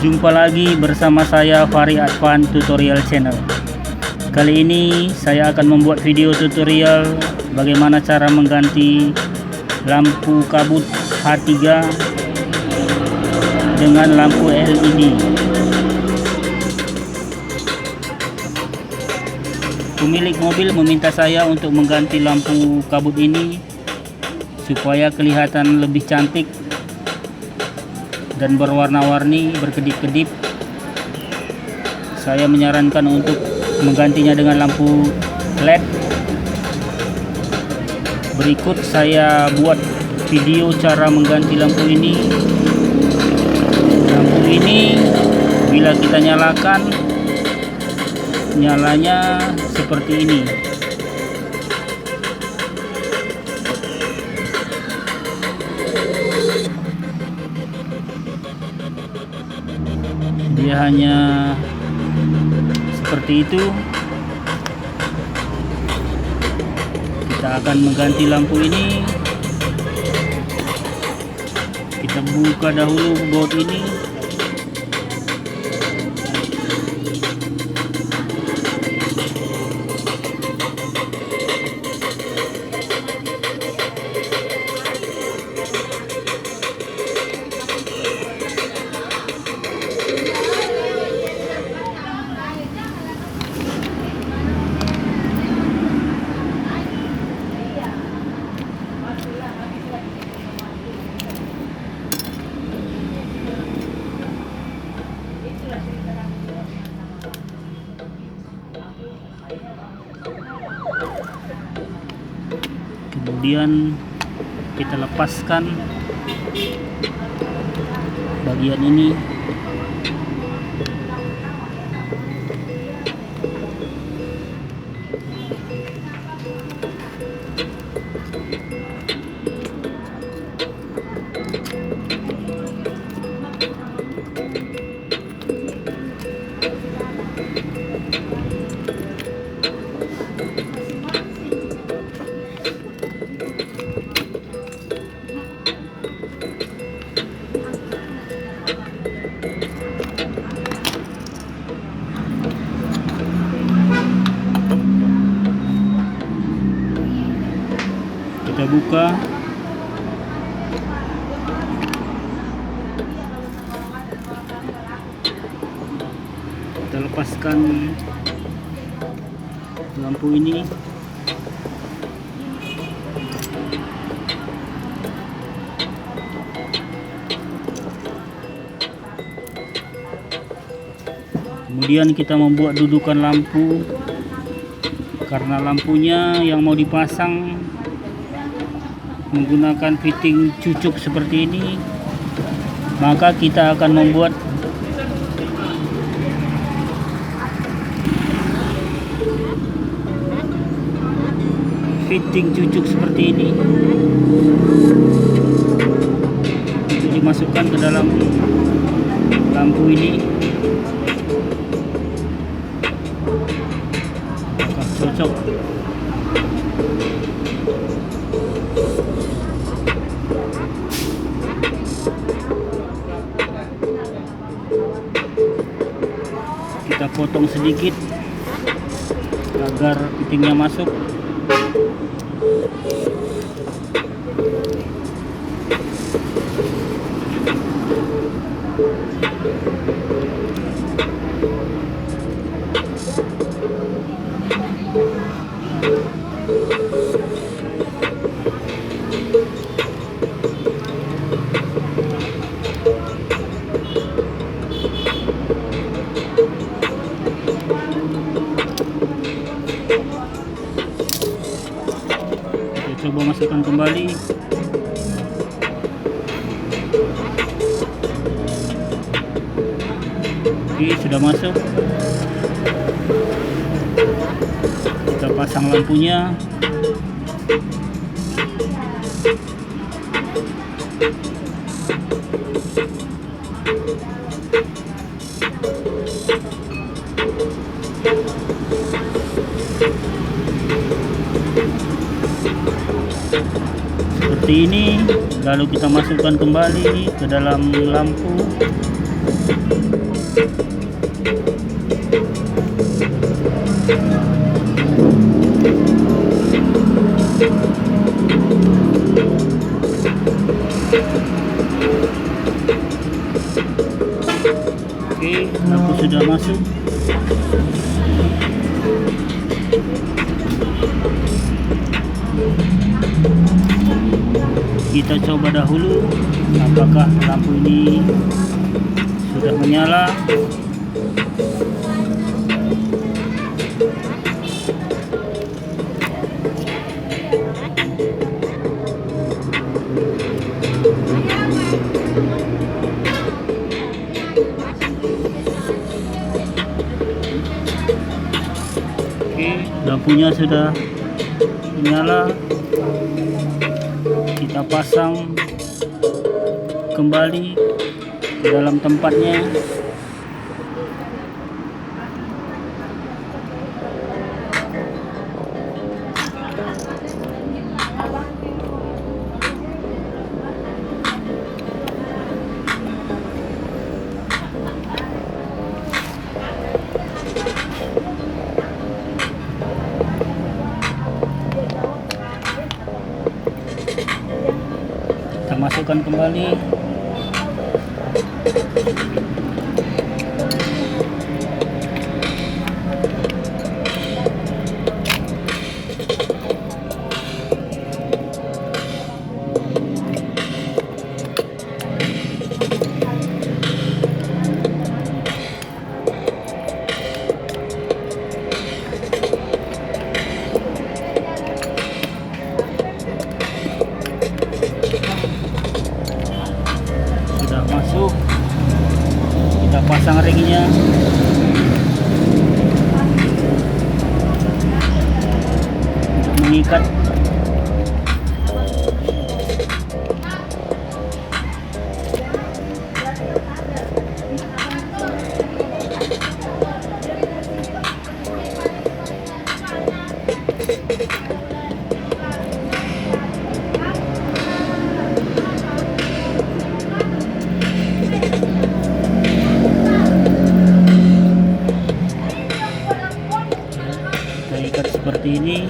Jumpa lagi bersama saya Fahri Advan Tutorial Channel. Kali ini saya akan membuat video tutorial bagaimana cara mengganti lampu kabut H3 dengan lampu LED. Pemilik mobil meminta saya untuk mengganti lampu kabut ini supaya kelihatan lebih cantik dan berwarna-warni, berkedip-kedip. Saya menyarankan untuk menggantinya dengan lampu LED. Berikut saya buat video cara mengganti lampu ini. Lampu ini bila kita nyalakan, nyalanya seperti ini. Dia hanya seperti itu. Kita akan mengganti lampu ini. Kita buka dahulu baut ini. Kemudian kita lepaskan bagian ini. Kita buka. Kita lepaskan lampu ini. Kemudian kita membuat dudukan lampu. Karena lampunya yang mau dipasang menggunakan fitting cucuk seperti ini, maka kita akan membuat fitting cucuk seperti ini untuk dimasukkan ke dalam lampu ini. Apakah cocok? Kita potong sedikit agar fittingnya masuk. Coba masukkan kembali. Oke, sudah masuk. Kita pasang lampunya. Seperti ini, lalu kita masukkan kembali ke dalam lampu. Oke, lampu sudah masuk. Kita coba dahulu apakah lampu ini sudah menyala. Oke, lampunya sudah menyala. Kita pasang kembali ke dalam tempatnya. Kita masukkan kembali. Masuk, kita pasang ringnya. Untuk mengikat. Ikat seperti ini.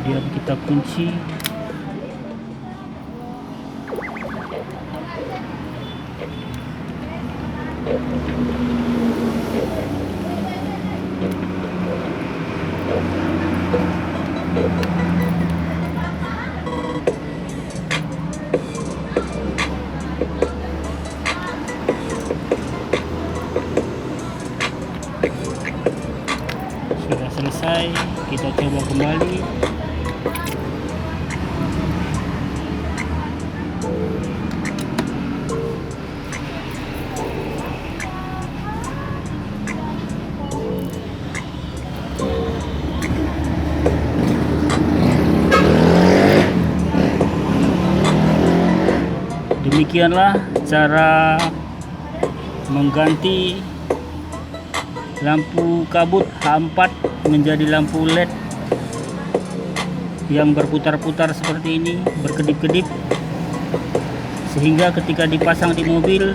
Kemudian kita kunci. Sudah selesai, kita coba kembali. Demikianlah cara mengganti lampu kabut H4 menjadi lampu LED yang berputar-putar seperti ini, berkedip-kedip, sehingga ketika dipasang di mobil,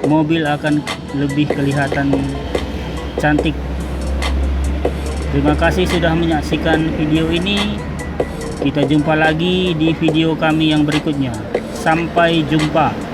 mobil akan lebih kelihatan cantik. Terima kasih sudah menyaksikan video ini. Kita jumpa lagi di video kami yang berikutnya. Sampai jumpa.